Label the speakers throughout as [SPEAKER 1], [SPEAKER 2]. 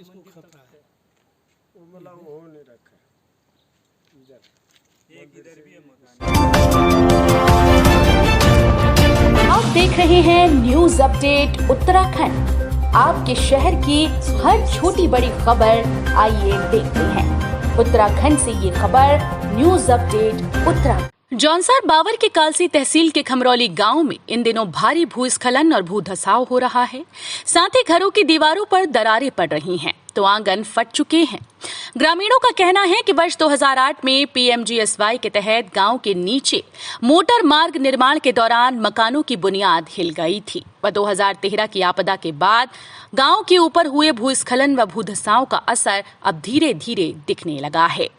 [SPEAKER 1] इसको खतरा है।
[SPEAKER 2] वो मतलब हो नहीं रखा इधर भी है मकान।
[SPEAKER 3] आप देख रहे हैं न्यूज अपडेट उत्तराखंड। आपके शहर की हर छोटी बड़ी खबर आइए देखते हैं। उत्तराखंड से ये खबर न्यूज अपडेट उत्तराखंड। जौनसार बावर के कालसी तहसील के खमरौली गांव में इन दिनों भारी भूस्खलन और भूधसाव हो रहा है। साथ ही घरों की दीवारों पर दरारें पड़ रही हैं तो आंगन फट चुके हैं। ग्रामीणों का कहना है कि वर्ष 2008 में पीएमजीएसवाई के तहत गांव के नीचे मोटर मार्ग निर्माण के दौरान मकानों की बुनियाद हिल गई थी व 2013 की आपदा के बाद गांव के ऊपर हुए भूस्खलन व भूधसाव का असर अब धीरे धीरे दिखने लगा है।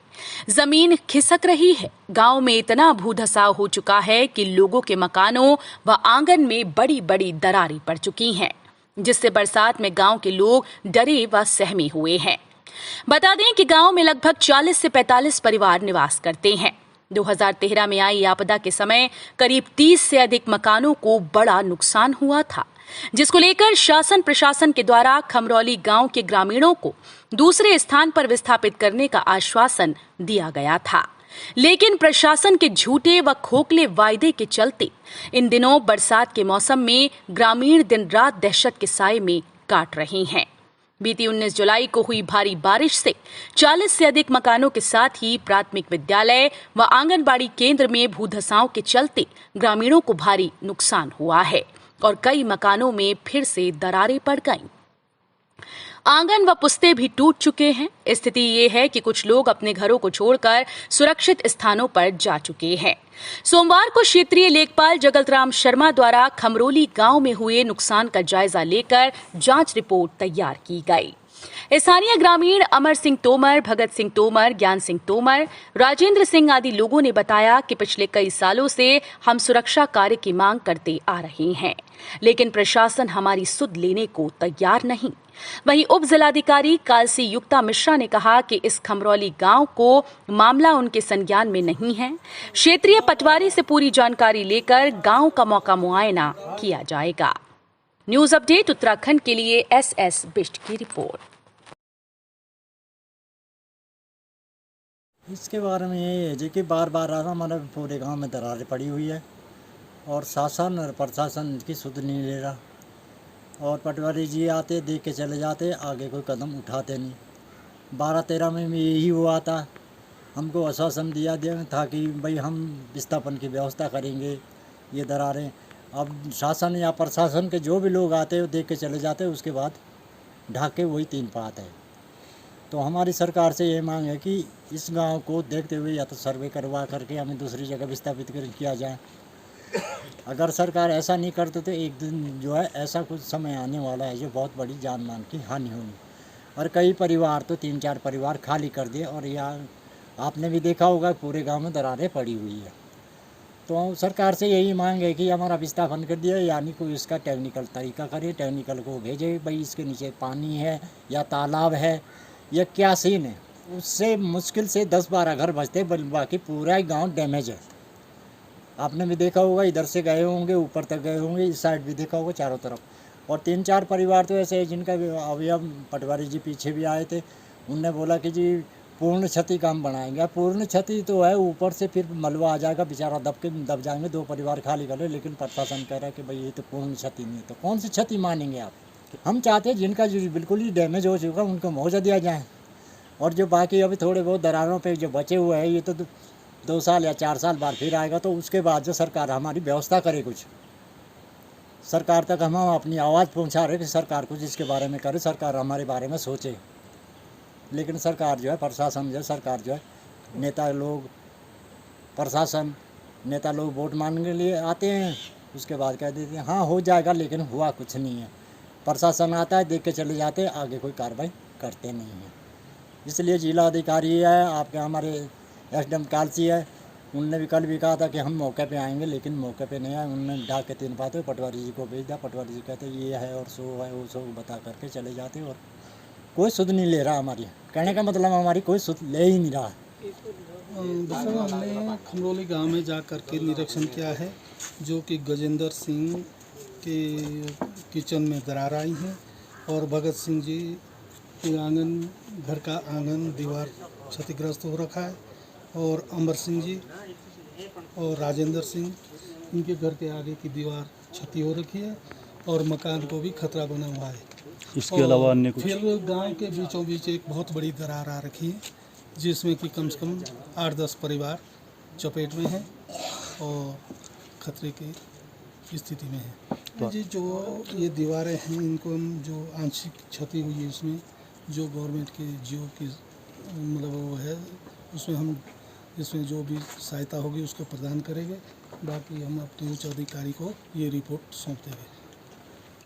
[SPEAKER 3] जमीन खिसक रही है। गांव में इतना भूधसाव हो चुका है कि लोगों के मकानों व आंगन में बड़ी बड़ी दरारें पड़ चुकी हैं, जिससे बरसात में गांव के लोग डरे व सहमे हुए हैं। बता दें कि गांव में लगभग 40 से 45 परिवार निवास करते हैं। 2013 में आई आपदा के समय करीब 30 से अधिक मकानों को बड़ा नुकसान हुआ था, जिसको लेकर शासन प्रशासन के द्वारा खमरौली गांव के ग्रामीणों को दूसरे स्थान पर विस्थापित करने का आश्वासन दिया गया था। लेकिन प्रशासन के झूठे व खोखले वायदे के चलते इन दिनों बरसात के मौसम में ग्रामीण दिन रात दहशत के साए में काट रहे हैं। बीती 19 जुलाई को हुई भारी बारिश से 40 से अधिक मकानों के साथ ही प्राथमिक विद्यालय व आंगनबाड़ी केंद्र में भूधसाव के चलते ग्रामीणों को भारी नुकसान हुआ है और कई मकानों में फिर से दरारें पड़ गईं। आंगन व पुस्ते भी टूट चुके हैं। स्थिति ये है कि कुछ लोग अपने घरों को छोड़कर सुरक्षित स्थानों पर जा चुके हैं। सोमवार को क्षेत्रीय लेखपाल जगतराम शर्मा द्वारा खमरौली गांव में हुए नुकसान का जायजा लेकर जांच रिपोर्ट तैयार की गई। स्थानीय ग्रामीण अमर सिंह तोमर, भगत सिंह तोमर, ज्ञान सिंह तोमर, राजेंद्र सिंह आदि लोगों ने बताया कि पिछले कई सालों से हम सुरक्षा कार्य की मांग करते आ रहे हैं, लेकिन प्रशासन हमारी सुध लेने को तैयार नहीं। वहीं उप जिलाधिकारी कालसी युक्ता मिश्रा ने कहा कि इस खमरौली गांव को मामला उनके संज्ञान में नहीं है। क्षेत्रीय पटवारी से पूरी जानकारी लेकर गांव का मौका मुआयना किया जाएगा। न्यूज अपडेट उत्तराखंड के लिए SS बिष्ट की रिपोर्ट।
[SPEAKER 4] इसके बारे में ये है कि बार बार हमारे पूरे गांव में दरारें पड़ी हुई है और शासन और प्रशासन इसकी सुध नहीं ले रहा और पटवारी जी आते देख के चले जाते, आगे कोई कदम उठाते नहीं। 12-13 में भी यही हुआ था। हमको आश्वासन दिया था कि भाई हम विस्थापन की व्यवस्था करेंगे। ये दरारें अब शासन या प्रशासन के जो भी लोग आते हैं देख के चले जाते, उसके बाद ढाक के वही तीन पाते हैं। तो हमारी सरकार से ये मांग है कि इस गांव को देखते हुए या तो सर्वे करवा करके हमें दूसरी जगह विस्थापित किया जाए। अगर सरकार ऐसा नहीं करते तो एक दिन जो है ऐसा कुछ समय आने वाला है जो बहुत बड़ी जान मान की हानि होगी। और कई परिवार तो 3-4 परिवार खाली कर दिए और यहाँ आपने भी देखा होगा पूरे गांव में दरारें पड़ी हुई है। तो सरकार से यही मांग है कि हमारा विस्थापन कर दिया, यानी कोई इसका टेक्निकल तरीका करे, टेक्निकल को भेजे, भाई इसके नीचे पानी है या तालाब है या क्या सीन है। उससे मुश्किल से 10-12 घर बचते, बाकी पूरा ही गांव डैमेज है। आपने भी देखा होगा, इधर से गए होंगे, ऊपर तक गए होंगे, इस साइड भी देखा होगा, चारों तरफ। और 3-4 परिवार तो ऐसे हैं जिनका अभी हम पटवारी जी पीछे भी आए थे, उनने बोला कि जी पूर्ण क्षति का हम बनाएंगे। पूर्ण क्षति तो है, ऊपर से फिर मलबा आ जाएगा, बेचारा दब जाएंगे, 2 परिवार खाली कर ले। लेकिन प्रशासन कह रहा है कि भाई ये तो पूर्ण क्षति नहीं है, तो कौन सी क्षति मानेंगे आप। हम चाहते हैं जिनका जो बिल्कुल ही डैमेज हो चुका उनको मुआवजा दिया जाए, और जो बाकी अभी थोड़े बहुत दरारों पे जो बचे हुए हैं, ये तो 2 साल या 4 साल बाद फिर आएगा। तो उसके बाद जो सरकार हमारी व्यवस्था करे, कुछ सरकार तक हम अपनी आवाज़ पहुंचा रहे कि सरकार कुछ इसके बारे में करे, सरकार हमारे बारे में सोचे। लेकिन सरकार जो है, प्रशासन जो है, सरकार जो है, नेता लोग, प्रशासन नेता लोग वोट मांगने के लिए आते हैं, उसके बाद कह देते हैं हाँ हो जाएगा, लेकिन हुआ कुछ नहीं है। प्रशासन आता है, देख के चले जाते हैं, आगे कोई कार्रवाई करते नहीं हैं। इसलिए जिला अधिकारी है आपके, हमारे SDM कालसी है, उनने भी कल भी कहा था कि हम मौके पे आएंगे, लेकिन मौके पे नहीं आए। उन्होंने ढाक के 3 पाते पटवारी जी को भेज दिया। पटवारी जी कहते ये है और सो है, वो सो बता करके चले जाते, और कोई सुध नहीं ले रहा। हमारी कहने का मतलब हमारी कोई सुध ले ही नहीं रहा।
[SPEAKER 1] दूसरा हमने खमरौली गांव में जा कर के निरीक्षण किया है, जो कि गजेंद्र सिंह के किचन में दरार आई हैं और भगत सिंह जी कि आंगन, घर का आंगन दीवार क्षतिग्रस्त हो रखा है। और अमर सिंह जी और राजेंद्र सिंह, इनके घर के आगे की दीवार क्षति हो रखी है और मकान को भी खतरा बना हुआ है।
[SPEAKER 5] इसके अलावा अन्य कुछ?
[SPEAKER 1] फिर गांव के बीचों बीच एक बहुत बड़ी दरार आ रखी है, जिसमें कि कम से कम 8-10 परिवार चपेट में हैं और खतरे की स्थिति में है। जी, जो ये दीवारें हैं, इनको हम जो आंशिक क्षति हुई है इसमें जो गवर्नमेंट के जियो की मतलब वो है, उसमें हम इसमें जो भी सहायता होगी उसको प्रदान करेंगे। बाकी हम अपने उच्च अधिकारी को ये रिपोर्ट सौंप देंगे।